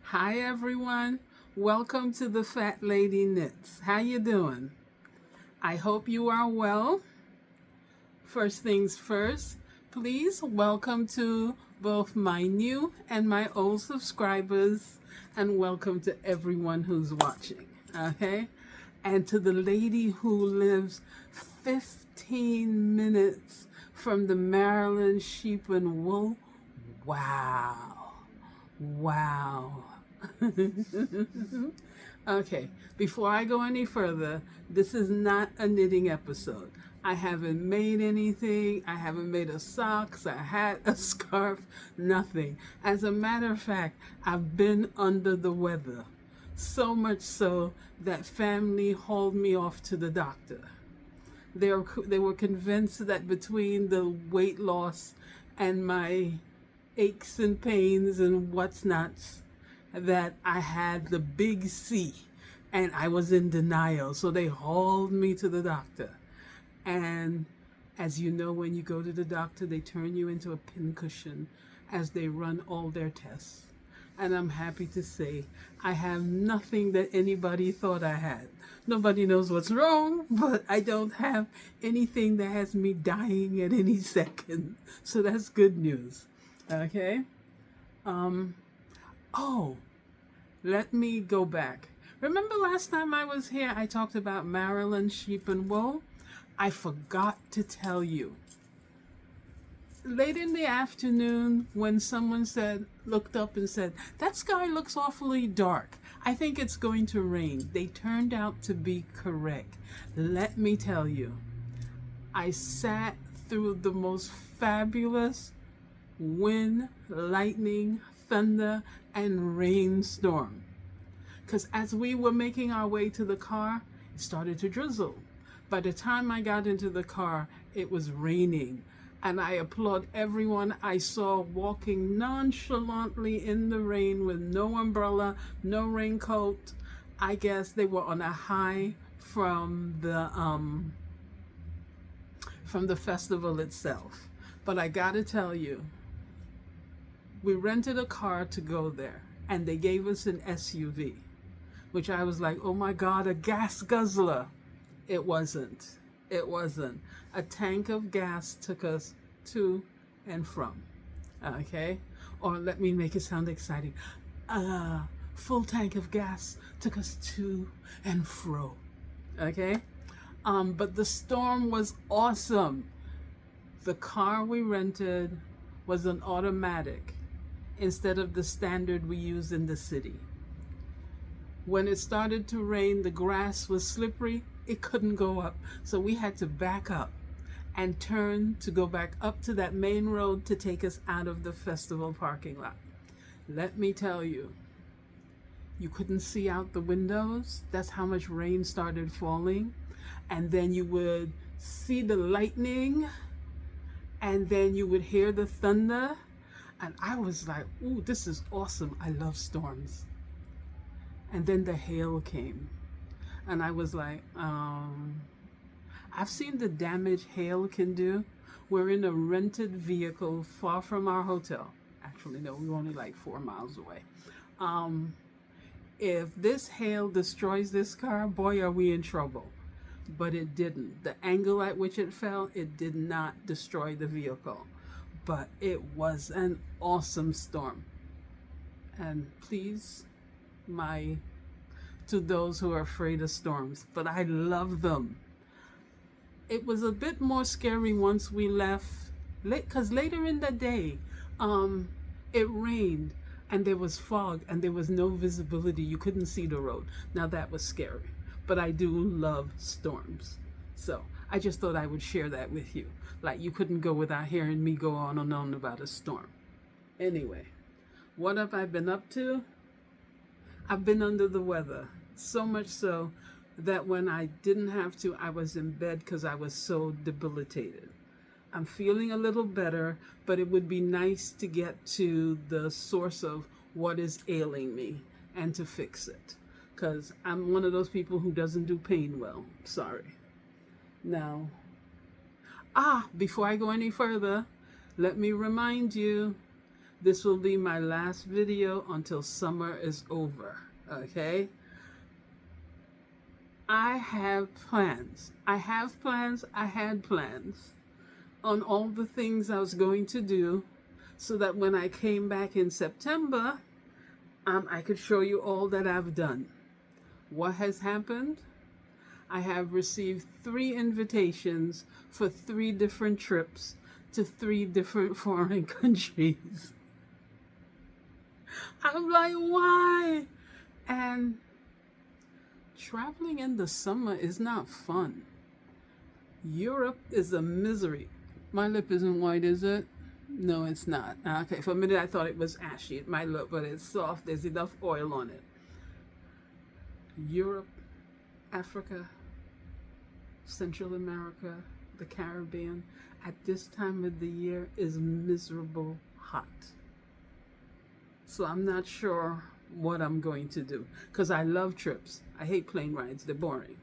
Hi everyone. Welcome to the Fat Lady Knits. How you doing? I hope you are well. First things first, please welcome to both my new and my old subscribers and welcome to everyone who's watching. Okay? And to the lady who lives 15 minutes from the Maryland Sheep and Wool. Wow. Wow. Okay, before I go any further, this is not a knitting episode. I haven't made anything. I haven't made a socks, a hat, a scarf, nothing. As a matter of fact, I've been under the weather. So much so that family hauled me off to the doctor. They were convinced that between the weight loss and my aches and pains and what's nots, that I had the big C, and I was in denial. So they hauled me to the doctor. And as you know, when you go to the doctor, they turn you into a pincushion as they run all their tests. And I'm happy to say I have nothing that anybody thought I had. Nobody knows what's wrong, but I don't have anything that has me dying at any second. So that's good news. Okay? Oh, let me go back. Remember last time I was here, I talked about Maryland sheep and wool? I forgot to tell you. Late in the afternoon, when someone looked up and said, "That sky looks awfully dark. I think it's going to rain." They turned out to be correct. Let me tell you, I sat through the most fabulous wind, lightning, thunder, and rainstorm. Because as we were making our way to the car, it started to drizzle. By the time I got into the car, it was raining. And I applaud everyone I saw walking nonchalantly in the rain with no umbrella, no raincoat. I guess they were on a high from the festival itself. But I gotta tell you, we rented a car to go there, and they gave us an SUV, which I was like, oh my God, a gas guzzler. It wasn't. It wasn't. A tank of gas took us to and from. Okay? Or let me make it sound exciting. A full tank of gas took us to and fro. Okay? But the storm was awesome. The car we rented was an automatic instead of the standard we use in the city. When it started to rain, the grass was slippery. It couldn't go up. So we had to back up and turn to go back up to that main road to take us out of the festival parking lot. Let me tell you, you couldn't see out the windows. That's how much rain started falling. And then you would see the lightning, and then you would hear the thunder. And I was like, ooh, this is awesome. I love storms. And then the hail came. And I was like, I've seen the damage hail can do. We're in a rented vehicle far from our hotel. Actually, no, we were only like 4 miles away. If this hail destroys this car, boy, are we in trouble. But it didn't. The angle at which it fell, it did not destroy the vehicle. But it was an awesome storm. And please, to those who are afraid of storms, but I love them. It was a bit more scary once we left, because later in the day, it rained and there was fog and there was no visibility. You couldn't see the road. Now that was scary, but I do love storms. So I just thought I would share that with you. Like, you couldn't go without hearing me go on and on about a storm. Anyway, what have I been up to? I've been under the weather, so much so that when I didn't have to, I was in bed because I was so debilitated. I'm feeling a little better, but it would be nice to get to the source of what is ailing me and to fix it, because I'm one of those people who doesn't do pain well. Sorry. Now, before I go any further, let me remind you This will be my last video until summer is over. Okay? I have plans. I have plans. I had plans on all the things I was going to do so that when I came back in September, I could show you all that I've done. What has happened? I have received 3 invitations for 3 different trips to 3 different foreign countries. I'm like, why? And traveling in the summer is not fun. Europe is a misery. My lip isn't white, is it? No, it's not. Okay, for a minute I thought it was ashy. It might look, but it's soft. There's enough oil on it. Europe, Africa, Central America, the Caribbean, at this time of the year is miserable hot. So I'm not sure what I'm going to do, because I love trips. I hate plane rides. They're boring.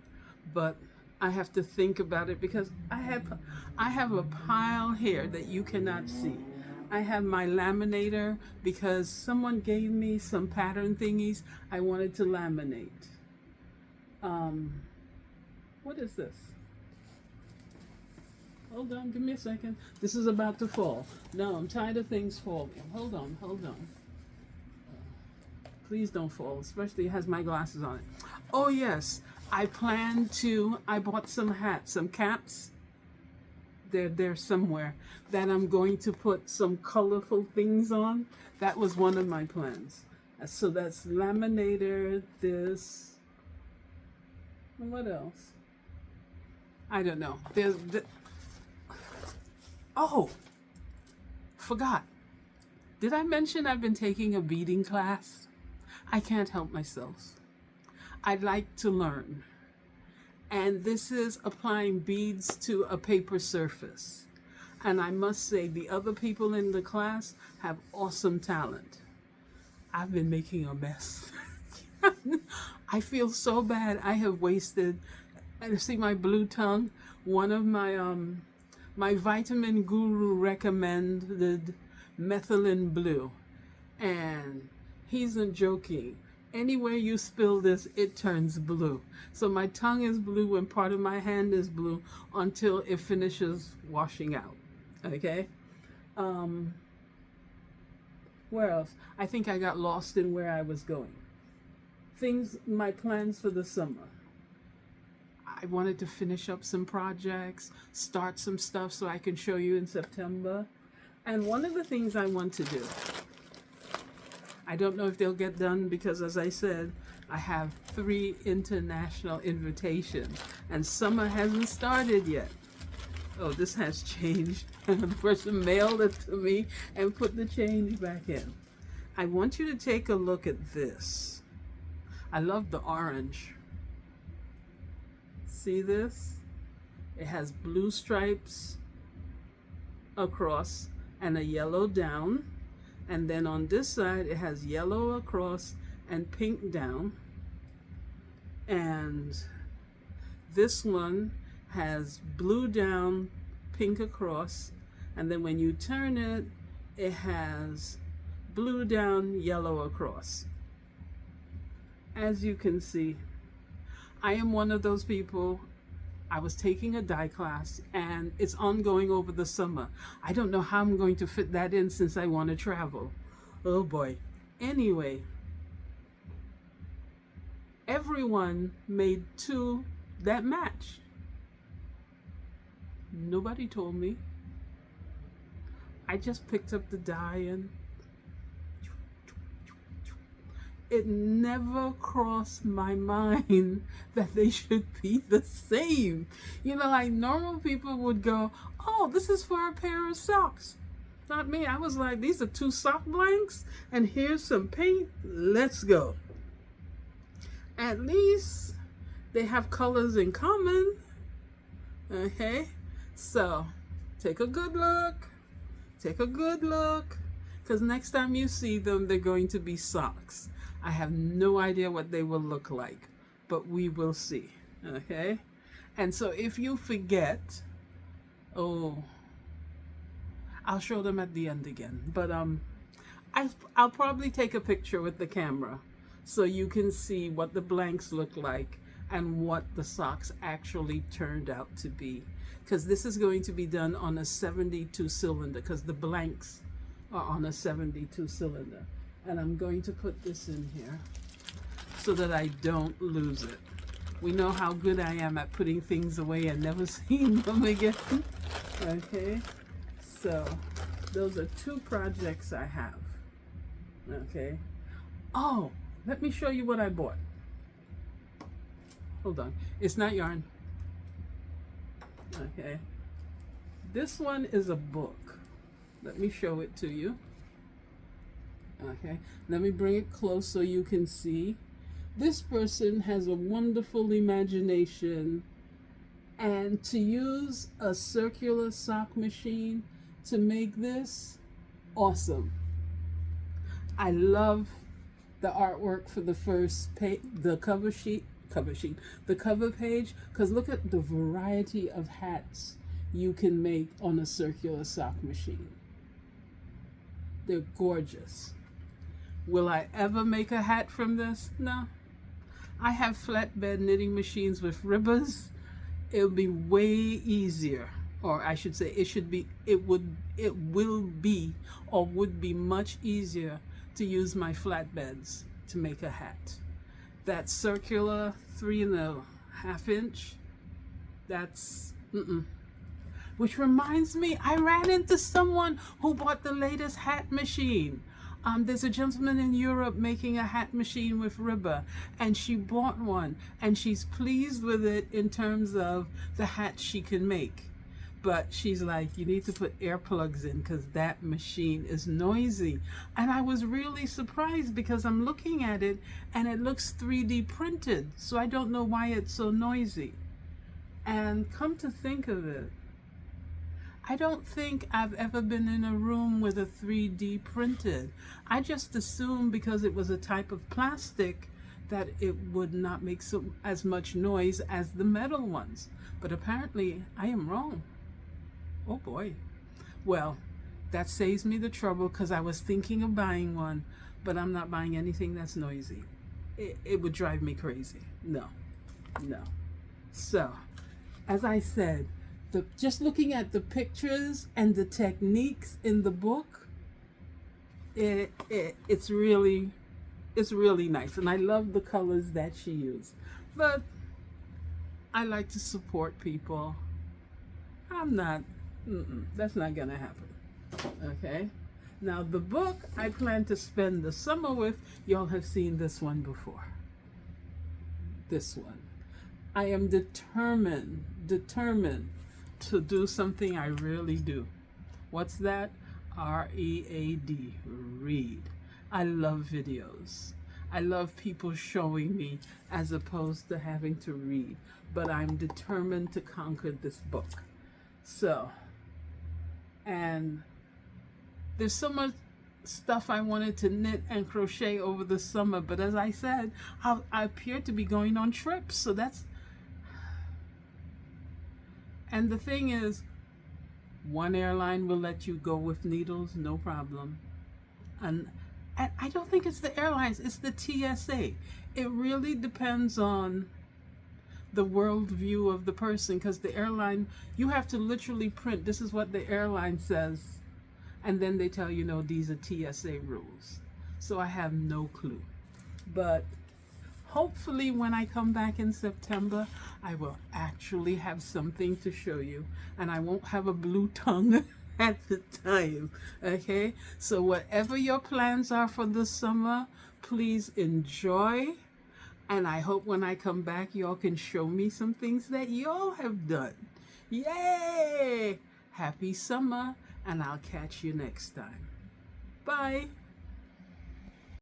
But I have to think about it because I have a pile here that you cannot see. I have my laminator because someone gave me some pattern thingies I wanted to laminate. What is this? Hold on, give me a second. This is about to fall. No, I'm tired of things falling. Hold on. Please don't fall, especially it has my glasses on it. Oh yes, I bought some hats, some caps. They're somewhere that I'm going to put some colorful things on. That was one of my plans. So that's laminator, this. What else? I don't know. Oh, forgot. Did I mention I've been taking a beading class? I can't help myself. I'd like to learn. And this is applying beads to a paper surface. And I must say, the other people in the class have awesome talent. I've been making a mess. I feel so bad. I have wasted, and see my blue tongue, one of my vitamin guru recommended methylene blue. And he's not joking. Anywhere you spill this, it turns blue. So my tongue is blue and part of my hand is blue until it finishes washing out. Okay? Where else? I think I got lost in where I was going. My plans for the summer. I wanted to finish up some projects, start some stuff so I can show you in September. And one of the things I want to do, I don't know if they'll get done because, as I said, I have 3 international invitations and summer hasn't started yet. Oh, this has changed. The person mailed it to me and put the change back in. I want you to take a look at this. I love the orange. See this? It has blue stripes across and a yellow down. And then on this side, it has yellow across and pink down. And this one has blue down, pink across. And then when you turn it, it has blue down, yellow across. As you can see, I am one of those people. I was taking a dye class and it's ongoing over the summer. I don't know how I'm going to fit that in since I want to travel. Oh boy. Anyway, everyone made 2 that matched. Nobody told me. I just picked up the dye and it never crossed my mind that they should be the same. You know, like normal people would go, oh, this is for a pair of socks. Not me. I was like, these are 2 sock blanks and here's some paint. Let's go. At least they have colors in common. Okay? So, take a good look. Take a good look. Because next time you see them, they're going to be socks. I have no idea what they will look like, but we will see, okay? And so if you forget, oh, I'll show them at the end again. But I'll probably take a picture with the camera so you can see what the blanks look like and what the socks actually turned out to be. Because this is going to be done on a 72 cylinder, because the blanks are on a 72 cylinder. And I'm going to put this in here so that I don't lose it. We know how good I am at putting things away and never seeing them again. Okay, so those are two projects I have. Okay. Oh, let me show you what I bought. Hold on. It's not yarn. Okay. This one is a book. Let me show it to you. Okay. Let me bring it close so you can see. This person has a wonderful imagination, and to use a circular sock machine to make this, awesome. I love the artwork for the first page, the cover page, because look at the variety of hats you can make on a circular sock machine. They're gorgeous. Will I ever make a hat from this? No. I have flatbed knitting machines with ribbons. It'll be way easier, or I should say it will be or would be much easier to use my flatbeds to make a hat. That circular 3.5 inch, that's Which reminds me, I ran into someone who bought the latest hat machine. There's a gentleman in Europe making a hat machine with ribber, and she bought one, and she's pleased with it in terms of the hats she can make. But she's like, you need to put earplugs in because that machine is noisy. And I was really surprised because I'm looking at it and it looks 3D printed. So I don't know why it's so noisy. And come to think of it, I don't think I've ever been in a room with a 3D printed. I just assumed because it was a type of plastic that it would not make as much noise as the metal ones. But apparently I am wrong. Oh boy. Well, that saves me the trouble because I was thinking of buying one, but I'm not buying anything that's noisy. It would drive me crazy. No. So, as I said, just looking at the pictures and the techniques in the book, it's really nice, and I love the colors that she used. But I like to support people. That's not gonna happen. Okay. Now the book I plan to spend the summer with, y'all have seen this one before. This one. I am determined to do something I really do. What's that? R-E-A-D, read. I love videos. I love people showing me as opposed to having to read. But I'm determined to conquer this book. So, and there's so much stuff I wanted to knit and crochet over the summer, but as I said, I appear to be going on trips, so that's... And the thing is, one airline will let you go with needles, no problem. And I don't think it's the airlines, it's the TSA. It really depends on the worldview of the person, because the airline, you have to literally print, this is what the airline says, and then they tell you, no, these are TSA rules. So I have no clue. But hopefully when I come back in September, I will actually have something to show you, and I won't have a blue tongue at the time. Okay, so whatever your plans are for the summer, please enjoy. And I hope when I come back, y'all can show me some things that y'all have done. Yay! Happy summer, and I'll catch you next time. Bye.